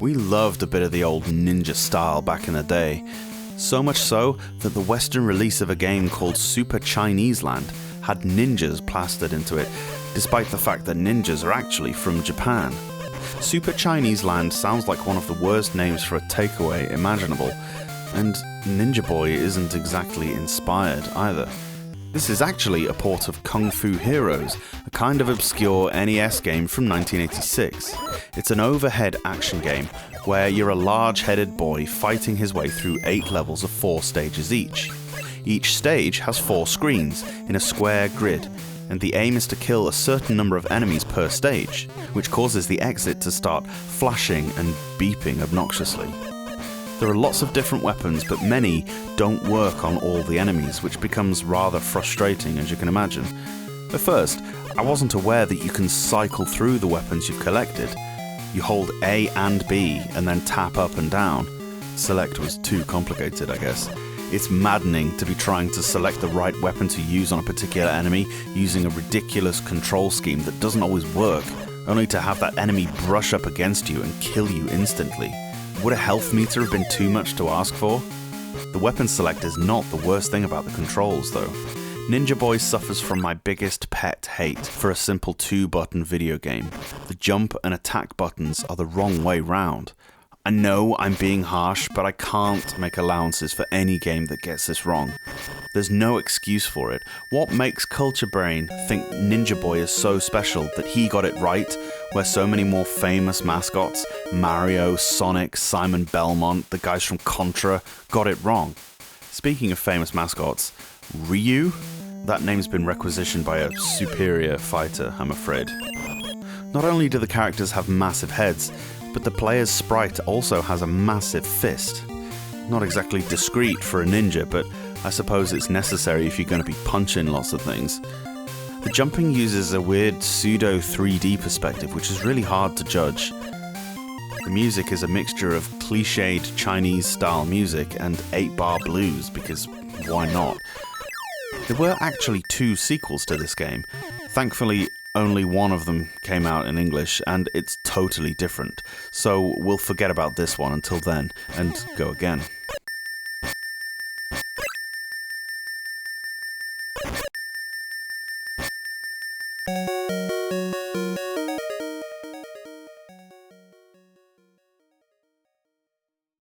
We loved a bit of the old ninja style back in the day. So much so that the Western release of a game called Super Chinese Land had ninjas plastered into it, despite the fact that ninjas are actually from Japan. Super Chinese Land sounds like one of the worst names for a takeaway imaginable, and Ninja Boy isn't exactly inspired either. This is actually a port of Kung Fu Heroes, a kind of obscure NES game from 1986. It's an overhead action game where you're a large-headed boy fighting his way through 8 levels of 4 stages each. Each stage has 4 screens in a square grid, and the aim is to kill a certain number of enemies per stage, which causes the exit to start flashing and beeping obnoxiously. There are lots of different weapons, but many don't work on all the enemies, which becomes rather frustrating, as you can imagine. At first, I wasn't aware that you can cycle through the weapons you've collected. You hold A and B, and then tap up and down. Select was too complicated, I guess. It's maddening to be trying to select the right weapon to use on a particular enemy using a ridiculous control scheme that doesn't always work, only to have that enemy brush up against you and kill you instantly. Would a health meter have been too much to ask for? The weapon select is not the worst thing about the controls, though. Ninja Boy suffers from my biggest pet hate for a simple 2-button video game. The jump and attack buttons are the wrong way round. I know I'm being harsh, but I can't make allowances for any game that gets this wrong. There's no excuse for it. What makes Culture Brain think Ninja Boy is so special that he got it right, where so many more famous mascots, Mario, Sonic, Simon Belmont, the guys from Contra, got it wrong? Speaking of famous mascots, Ryu? That name's been requisitioned by a superior fighter, I'm afraid. Not only do the characters have massive heads, but the player's sprite also has a massive fist. Not exactly discreet for a ninja, but I suppose it's necessary if you're going to be punching lots of things. The jumping uses a weird pseudo 3D perspective, which is really hard to judge. The music is a mixture of cliched Chinese-style music and 8-bar blues, because why not? There were actually 2 sequels to this game. Thankfully, only one of them came out in English, and it's totally different. So we'll forget about this one until then, and go again.